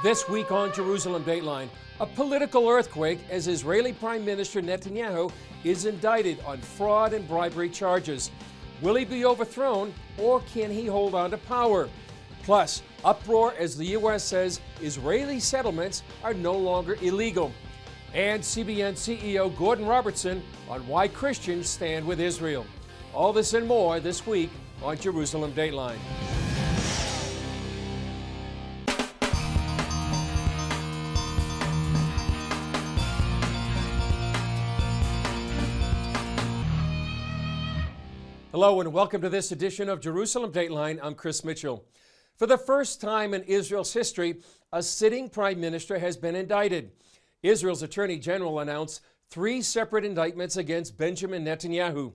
This week on Jerusalem Dateline, a political earthquake as Israeli Prime Minister Netanyahu is indicted on fraud and bribery charges. Will he be overthrown or can he hold on to power? Plus, uproar as the U.S. says Israeli settlements are no longer illegal. And CBN CEO Gordon Robertson on why Christians stand with Israel. All this and more this week on Jerusalem Dateline. Hello and welcome to this edition of Jerusalem Dateline. I'm Chris Mitchell. For the first time in Israel's history, a sitting prime minister has been indicted. Israel's Attorney General announced 3 separate indictments against Benjamin Netanyahu.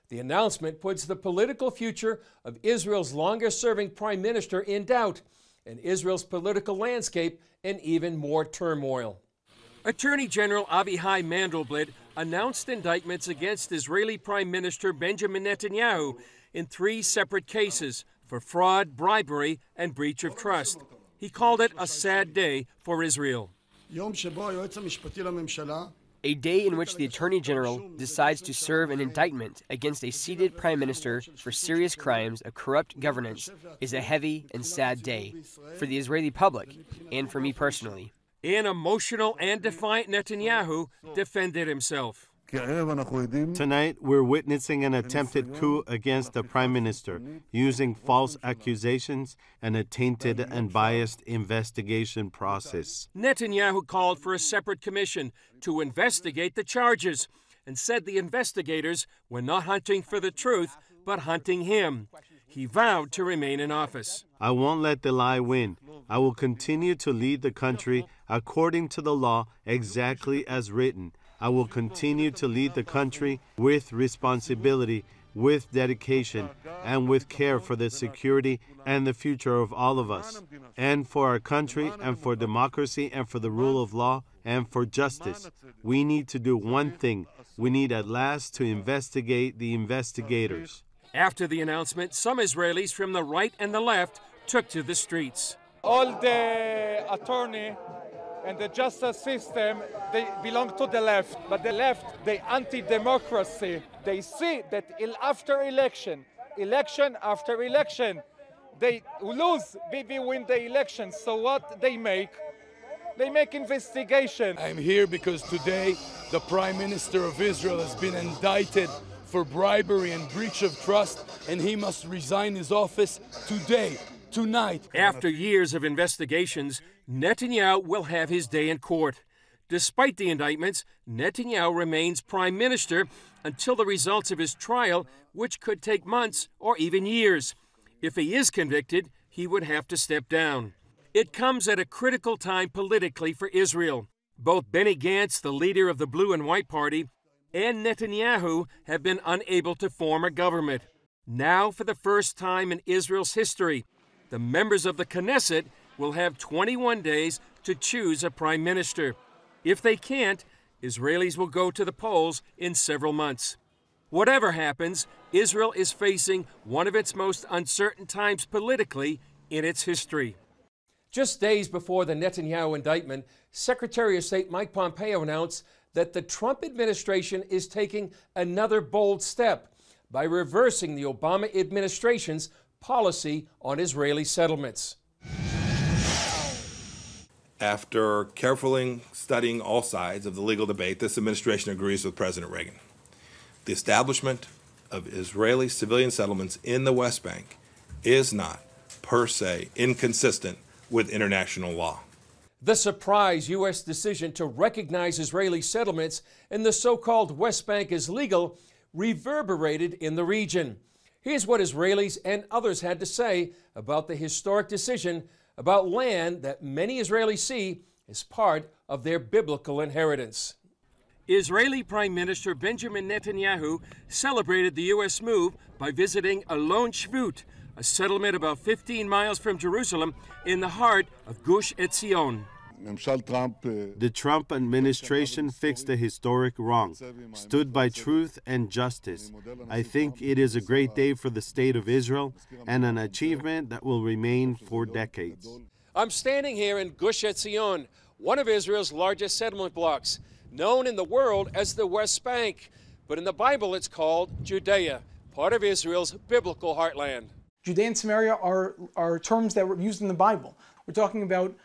The announcement puts the political future of Israel's longest-serving prime minister in doubt and Israel's political landscape in even more turmoil. Attorney General Avichai Mandelblit announced indictments against Israeli Prime Minister Benjamin Netanyahu in 3 separate cases for fraud, bribery, and breach of trust. He called it a sad day for Israel. A day in which the Attorney General decides to serve an indictment against a seated Prime Minister for serious crimes of corrupt governance is a heavy and sad day for the Israeli public and for me personally. An emotional and defiant Netanyahu defended himself. Tonight, we're witnessing an attempted coup against the Prime Minister, using false accusations and a tainted and biased investigation process. Netanyahu called for a separate commission to investigate the charges and said the investigators were not hunting for the truth, but hunting him. He vowed to remain in office. I won't let the lie win. I will continue to lead the country according to the law, exactly as written. I will continue to lead the country with responsibility, with dedication, and with care for the security and the future of all of us, and for our country, and for democracy, and for the rule of law, and for justice. We need to do one thing. We need at last to investigate the investigators. After the announcement, some Israelis from the right and the left took to the streets. All the attorney and the justice system, they belong to the left. But the left, they anti-democracy. They see that after election after election, they lose, Bibi win the election. So what they make? They make investigation. I'm here because today the Prime Minister of Israel has been indicted for bribery and breach of trust, and he must resign his office today. Tonight. After years of investigations, Netanyahu will have his day in court. Despite the indictments, Netanyahu remains prime minister until the results of his trial, which could take months or even years. If he is convicted, he would have to step down. It comes at a critical time politically for Israel. Both Benny Gantz, the leader of the Blue and White Party, and Netanyahu have been unable to form a government. Now, for the first time in Israel's history, the members of the Knesset will have 21 days to choose a prime minister. If they can't, Israelis will go to the polls in several months. Whatever happens, Israel is facing one of its most uncertain times politically in its history. Just days before the Netanyahu indictment, Secretary of State Mike Pompeo announced that the Trump administration is taking another bold step by reversing the Obama administration's policy on Israeli settlements. After carefully studying all sides of the legal debate, this administration agrees with President Reagan. The establishment of Israeli civilian settlements in the West Bank is not, per se, inconsistent with international law. The surprise U.S. decision to recognize Israeli settlements in the so-called West Bank as legal reverberated in the region. Here's what Israelis and others had to say about the historic decision about land that many Israelis see as part of their biblical inheritance. Israeli Prime Minister Benjamin Netanyahu celebrated the U.S. move by visiting Alon Shvut, a settlement about 15 miles from Jerusalem in the heart of Gush Etzion. The Trump administration fixed a historic wrong, stood by truth and justice. I think it is a great day for the state of Israel and an achievement that will remain for decades. I'm standing here in Gush Etzion, one of Israel's largest settlement blocks, known in the world as the West Bank, but in the Bible it's called Judea, part of Israel's biblical heartland. Judea and Samaria are terms that were used in the Bible. We're talking about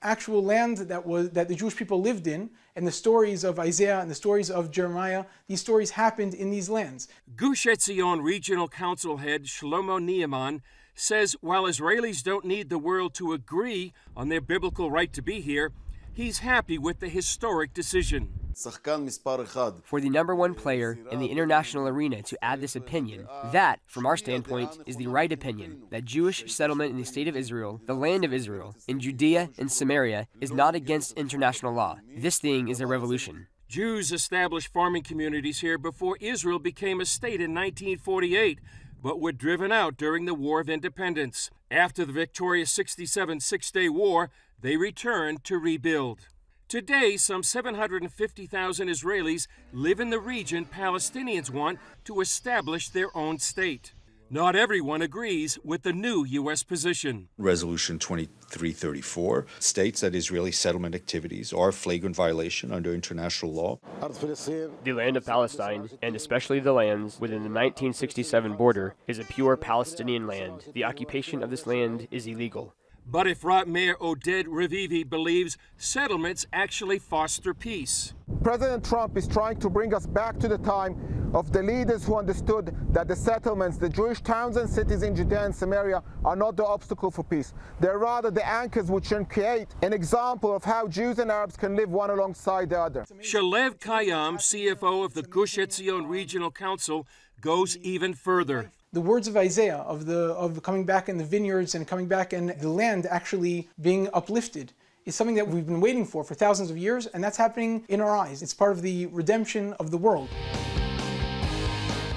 actual land that the Jewish people lived in, and the stories of Isaiah and the stories of Jeremiah, these stories happened in these lands. Gush Etzion Regional Council head Shlomo Nieman says while Israelis don't need the world to agree on their biblical right to be here, he's happy with the historic decision. For the number one player in the international arena to add this opinion, that, from our standpoint, is the right opinion, that Jewish settlement in the state of Israel, the land of Israel, in Judea and Samaria, is not against international law. This thing is a revolution. Jews established farming communities here before Israel became a state in 1948, but were driven out during the War of Independence. After the victorious 67 Six-Day War, they returned to rebuild. Today, some 750,000 Israelis live in the region Palestinians want to establish their own state. Not everyone agrees with the new U.S. position. Resolution 2334 states that Israeli settlement activities are a flagrant violation under international law. The land of Palestine, and especially the lands within the 1967 border, is a pure Palestinian land. The occupation of this land is illegal. But if Mayor Oded Revivi believes settlements actually foster peace. President Trump is trying to bring us back to the time of the leaders who understood that the settlements, the Jewish towns and cities in Judea and Samaria, are not the obstacle for peace. They're rather the anchors which can create an example of how Jews and Arabs can live one alongside the other. Shalev Kayam, CFO of the Gush Etzion Regional Council, goes even further. The words of Isaiah of coming back in the vineyards and coming back and the land actually being uplifted is something that we've been waiting for thousands of years, and that's happening in our eyes. It's part of the redemption of the world.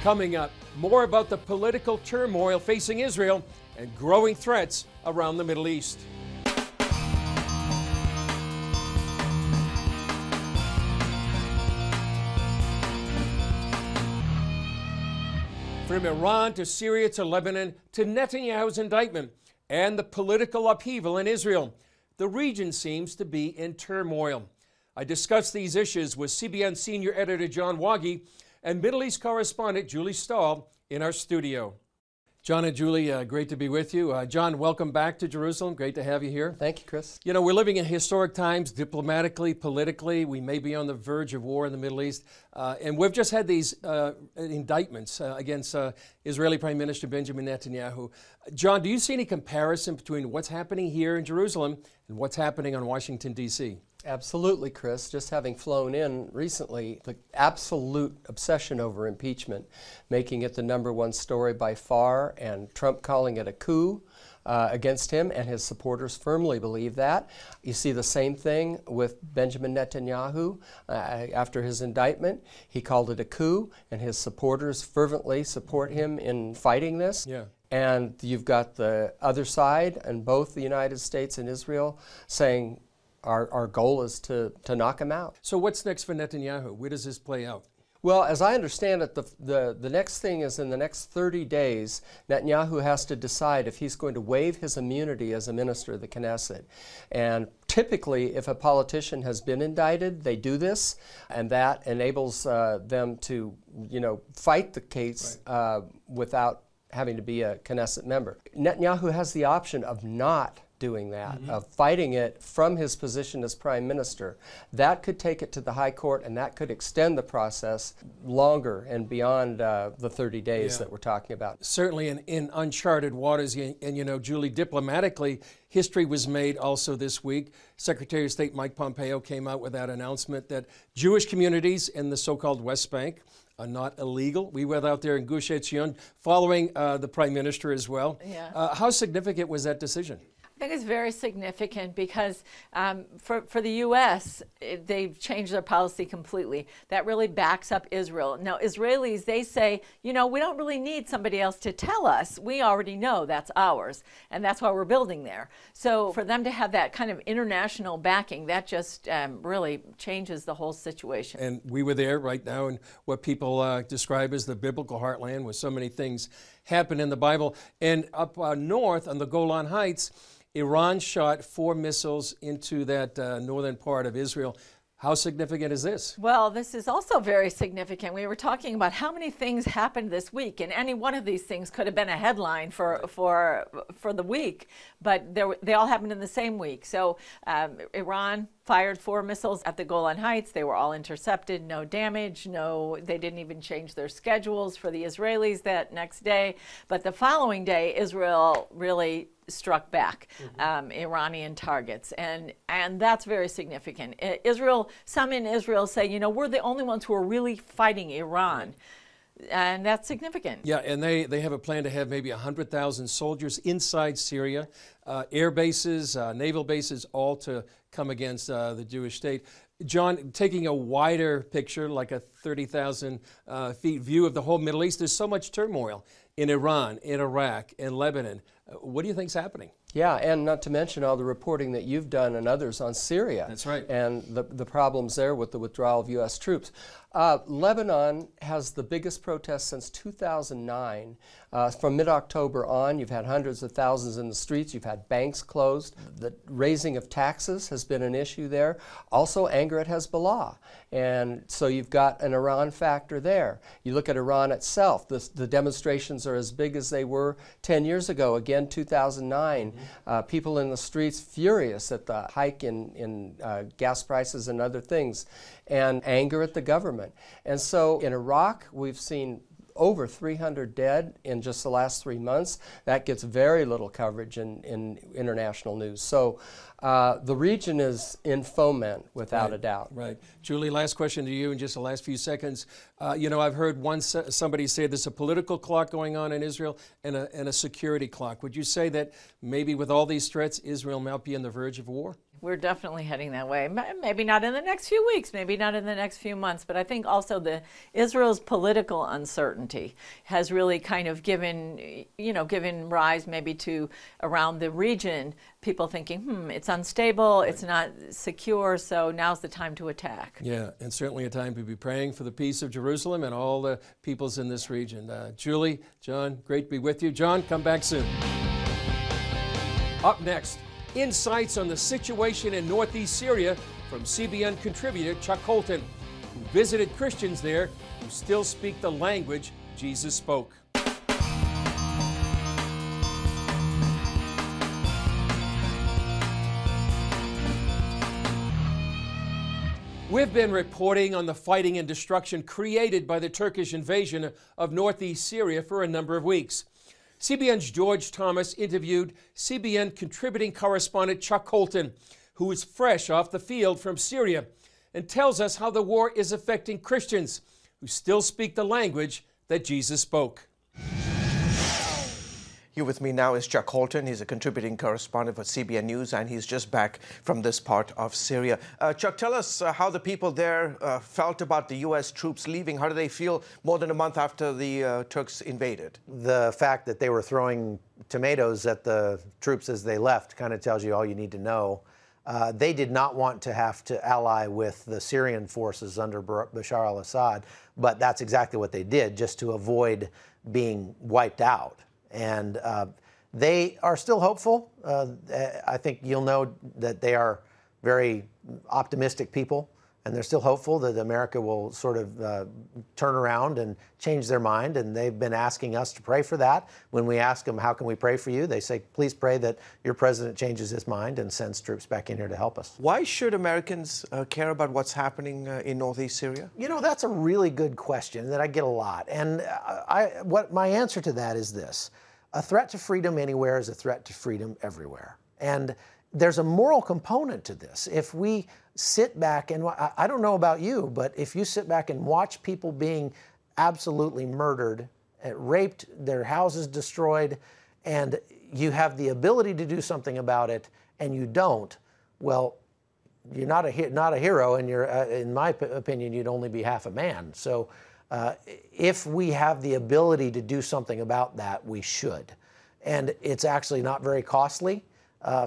Coming up, more about the political turmoil facing Israel and growing threats around the Middle East. From Iran to Syria to Lebanon to Netanyahu's indictment and the political upheaval in Israel, the region seems to be in turmoil. I discussed these issues with CBN senior editor John Wagi and Middle East correspondent Julie Stahl in our studio. John and Julie, great to be with you. John, welcome back to Jerusalem. Great to have you here. Thank you, Chris. You know, we're living in historic times, diplomatically, politically. We may be on the verge of war in the Middle East. And we've just had these indictments against Israeli Prime Minister Benjamin Netanyahu. John, do you see any comparison between what's happening here in Jerusalem and what's happening on Washington, D.C.? Absolutely, Chris. Just having flown in recently, the absolute obsession over impeachment, making it the #1 story by far, and Trump calling it a coup against him, and his supporters firmly believe that. You see the same thing with Benjamin Netanyahu after his indictment. He called it a coup, and his supporters fervently support him in fighting this. Yeah. And you've got the other side, and both the United States and Israel, saying, Our goal is to knock him out. So what's next for Netanyahu? Where does this play out? Well, as I understand it, the next thing is in the next 30 days, Netanyahu has to decide if he's going to waive his immunity as a minister of the Knesset. And typically, if a politician has been indicted, they do this, and that enables them to, fight the case without having to be a Knesset member. Netanyahu has the option of not doing that, of fighting it from his position as prime minister. That could take it to the high court, and that could extend the process longer and beyond the 30 days that we're talking about. Certainly in uncharted waters, and Julie, diplomatically, history was made also this week. Secretary of State Mike Pompeo came out with that announcement that Jewish communities in the so-called West Bank are not illegal. We were out there in Gush Etzion following the prime minister as well. Yeah. How significant was that decision? I think it's very significant because for the U.S., they've changed their policy completely. That really backs up Israel. Now, Israelis, they say, we don't really need somebody else to tell us. We already know that's ours, and that's why we're building there. So for them to have that kind of international backing, that just really changes the whole situation. And we were there right now in what people describe as the biblical heartland with so many things happen in the Bible. And up north on the Golan Heights, Iran shot 4 missiles into that northern part of Israel. How significant is this? Well, this is also very significant. We were talking about how many things happened this week, and any one of these things could have been a headline for the week, but they all happened in the same week. So Iran fired 4 missiles at the Golan Heights. They were all intercepted, no damage, they didn't even change their schedules for the Israelis that next day. But the following day, Israel really struck back Iranian targets, and that's very significant. Some in Israel say, we're the only ones who are really fighting Iran. And that's significant. Yeah, and they have a plan to have maybe 100,000 soldiers inside Syria, air bases, naval bases, all to come against the Jewish state. John, taking a wider picture, like a 30,000 feet view of the whole Middle East, there's so much turmoil in Iran, in Iraq, in Lebanon. What do you think's happening? Yeah, and not to mention all the reporting that you've done and others on Syria. That's right. And the problems there with the withdrawal of U.S. troops. Lebanon has the biggest protest since 2009. From mid-October on, you've had hundreds of thousands in the streets. You've had banks closed. The raising of taxes has been an issue there. Also, anger at Hezbollah. And so you've got an Iran factor there. You look at Iran itself. The demonstrations are as big as they were 10 years ago. Again, 2009. People in the streets furious at the hike in gas prices and other things, and anger at the government. And so in Iraq, we've seen over 300 dead in just the last 3 months. That gets very little coverage in international news. So the region is in foment, without a doubt. Right. Julie, last question to you in just the last few seconds. I've heard somebody say there's a political clock going on in Israel and a security clock. Would you say that maybe with all these threats, Israel might be on the verge of war? We're definitely heading that way. Maybe not in the next few weeks, maybe not in the next few months, but I think also Israel's political uncertainty has really kind of given rise maybe to, around the region, people thinking, it's unstable, it's not secure, so now's the time to attack. Yeah, and certainly a time to be praying for the peace of Jerusalem and all the peoples in this region. Julie, John, great to be with you. John, come back soon. Up next, insights on the situation in northeast Syria from CBN contributor Chuck Holton, who visited Christians there who still speak the language Jesus spoke. We've been reporting on the fighting and destruction created by the Turkish invasion of northeast Syria for a number of weeks. CBN's George Thomas interviewed CBN contributing correspondent Chuck Holton, who is fresh off the field from Syria, and tells us how the war is affecting Christians who still speak the language that Jesus spoke. Here with me now is Chuck Holton. He's a contributing correspondent for CBN News, and he's just back from this part of Syria. Chuck, tell us how the people there felt about the U.S. troops leaving. How do they feel more than a month after the Turks invaded? The fact that they were throwing tomatoes at the troops as they left kind of tells you all you need to know. They did not want to have to ally with the Syrian forces under Bashar al-Assad, but that's exactly what they did, just to avoid being wiped out. And they are still hopeful. I think you'll know that they are very optimistic people, and they're still hopeful that America will sort of turn around and change their mind. And they've been asking us to pray for that. When we ask them, how can we pray for you? They say, please pray that your president changes his mind and sends troops back in here to help us. Why should Americans care about what's happening in northeast Syria? You know, that's a really good question that I get a lot. And what my answer to that is this. A threat to freedom anywhere is a threat to freedom everywhere. And there's a moral component to this. If we sit back and, I don't know about you, but if you sit back and watch people being absolutely murdered, raped, their houses destroyed, and you have the ability to do something about it and you don't, well, you're not a hero, and you're, in my opinion, you'd only be half a man. So if we have the ability to do something about that, we should. And it's actually not very costly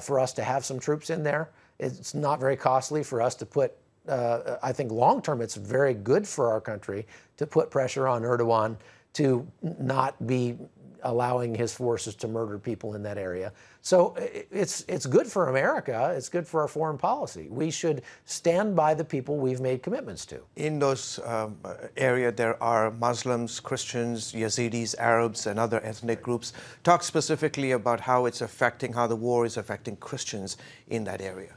for us to have some troops in there. It's not very costly for us to put, I think long term it's very good for our country to put pressure on Erdogan to not be allowing his forces to murder people in that area. So it's good for America. It's good for our foreign policy. We should stand by the people we've made commitments to. In those areas, there are Muslims, Christians, Yazidis, Arabs, and other ethnic groups. Talk specifically about how the war is affecting Christians in that area.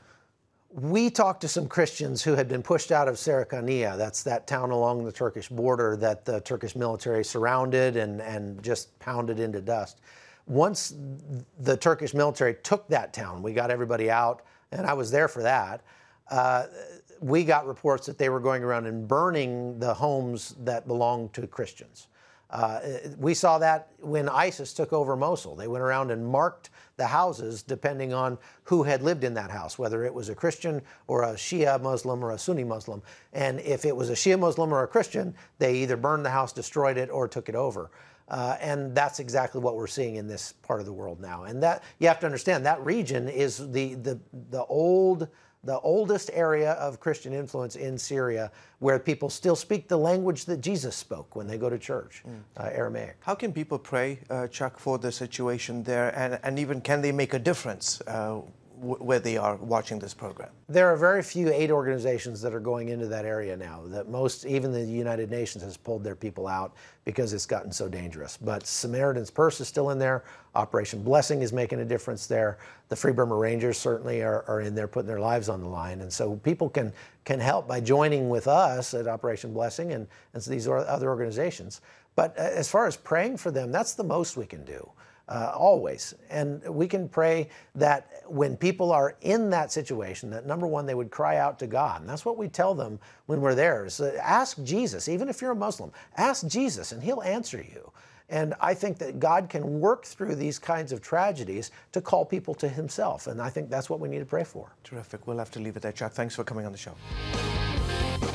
We talked to some Christians who had been pushed out of Serikania. That's that town along the Turkish border that the Turkish military surrounded and just pounded into dust. Once the Turkish military took that town, we got everybody out, and I was there for that. We got reports that they were going around and burning the homes that belonged to Christians. We saw that when ISIS took over Mosul. They went around and marked the houses depending on who had lived in that house, whether it was a Christian or a Shia Muslim or a Sunni Muslim. And if it was a Shia Muslim or a Christian, they either burned the house, destroyed it, or took it over. And that's exactly what we're seeing in this part of the world now. And that you have to understand, that region is the oldest area of Christian influence in Syria, where people still speak the language that Jesus spoke when they go to church, Aramaic. How can people pray, Chuck, for the situation there, and even can they make a difference where they are watching this program? There are very few aid organizations that are going into that area now. That even the United Nations has pulled their people out because it's gotten so dangerous. But Samaritan's Purse is still in there. Operation Blessing is making a difference there. The Free Burma Rangers certainly are in there putting their lives on the line. And so people can help by joining with us at Operation Blessing and these other organizations. But as far as praying for them, that's the most we can do. Always. And we can pray that when people are in that situation, that number one, they would cry out to God. And that's what we tell them when we're there. So ask Jesus, even if you're a Muslim, ask Jesus and he'll answer you. And I think that God can work through these kinds of tragedies to call people to himself. And I think that's what we need to pray for. Terrific. We'll have to leave it there, Chuck. Thanks for coming on the show.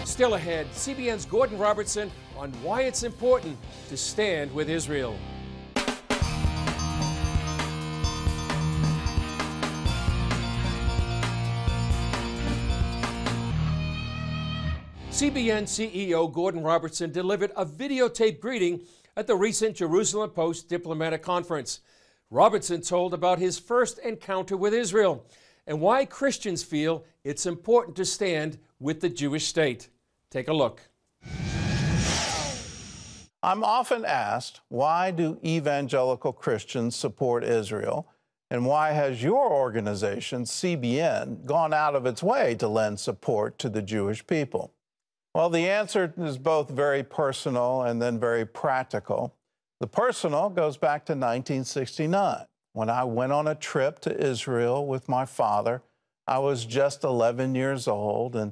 Still ahead, CBN's Gordon Robertson on why it's important to stand with Israel. CBN CEO Gordon Robertson delivered a videotaped greeting at the recent Jerusalem Post diplomatic conference. Robertson told about his first encounter with Israel and why Christians feel it's important to stand with the Jewish state. Take a look. I'm often asked, why do evangelical Christians support Israel? And why has your organization, CBN, gone out of its way to lend support to the Jewish people? Well, the answer is both very personal and then very practical. The personal goes back to 1969, when I went on a trip to Israel with my father. I was just 11 years old, and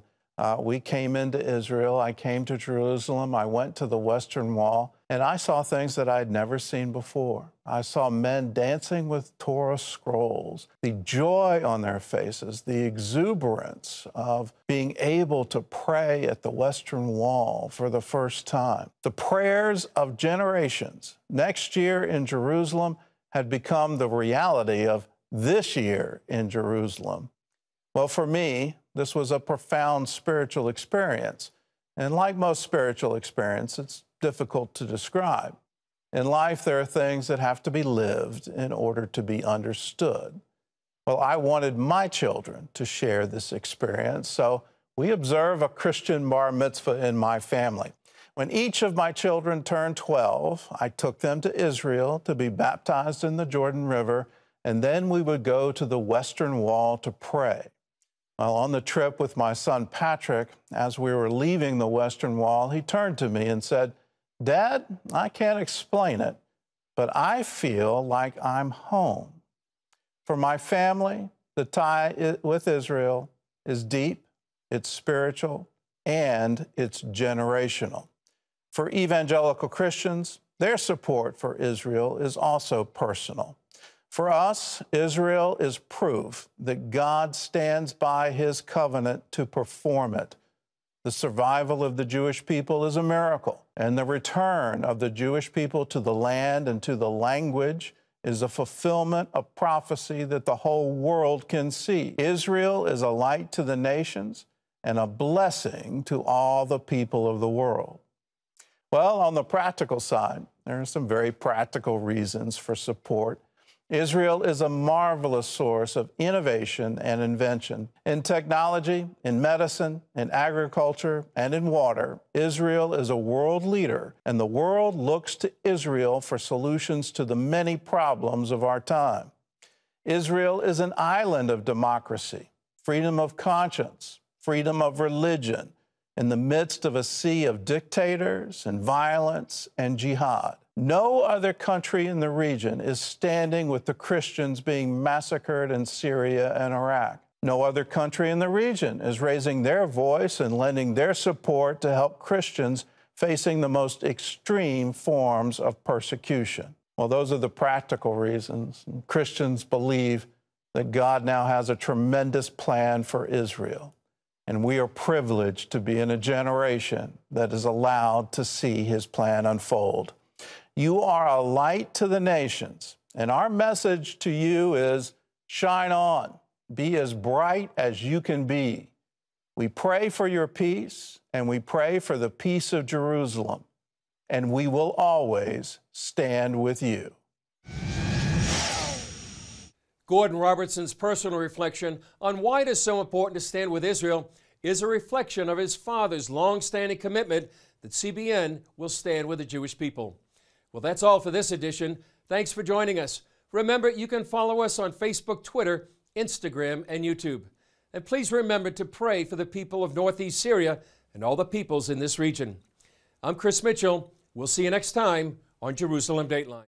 we came into Israel. I came to Jerusalem. I went to the Western Wall, and I saw things that I'd never seen before. I saw men dancing with Torah scrolls, the joy on their faces, the exuberance of being able to pray at the Western Wall for the first time. The prayers of generations next year in Jerusalem had become the reality of this year in Jerusalem. Well, for me, this was a profound spiritual experience. And like most spiritual experiences, it's difficult to describe. In life, there are things that have to be lived in order to be understood. Well, I wanted my children to share this experience, so we observe a Christian bar mitzvah in my family. When each of my children turned 12, I took them to Israel to be baptized in the Jordan River, and then we would go to the Western Wall to pray. Well, on the trip with my son Patrick, as we were leaving the Western Wall, he turned to me and said, "Dad, I can't explain it, but I feel like I'm home." For my family, the tie with Israel is deep, it's spiritual, and it's generational. For evangelical Christians, their support for Israel is also personal. For us, Israel is proof that God stands by his covenant to perform it. The survival of the Jewish people is a miracle, and the return of the Jewish people to the land and to the language is a fulfillment of prophecy that the whole world can see. Israel is a light to the nations and a blessing to all the people of the world. Well, on the practical side, there are some very practical reasons for support. Israel is a marvelous source of innovation and invention. In technology, in medicine, in agriculture, and in water, Israel is a world leader, and the world looks to Israel for solutions to the many problems of our time. Israel is an island of democracy, freedom of conscience, freedom of religion, in the midst of a sea of dictators and violence and jihad. No other country in the region is standing with the Christians being massacred in Syria and Iraq. No other country in the region is raising their voice and lending their support to help Christians facing the most extreme forms of persecution. Well, those are the practical reasons. Christians believe that God now has a tremendous plan for Israel, and we are privileged to be in a generation that is allowed to see his plan unfold. You are a light to the nations, and our message to you is shine on, be as bright as you can be. We pray for your peace, and we pray for the peace of Jerusalem, and we will always stand with you. Gordon Robertson's personal reflection on why it is so important to stand with Israel is a reflection of his father's long-standing commitment that CBN will stand with the Jewish people. Well, that's all for this edition. Thanks for joining us. Remember, you can follow us on Facebook, Twitter, Instagram, and YouTube. And please remember to pray for the people of Northeast Syria and all the peoples in this region. I'm Chris Mitchell. We'll see you next time on Jerusalem Dateline.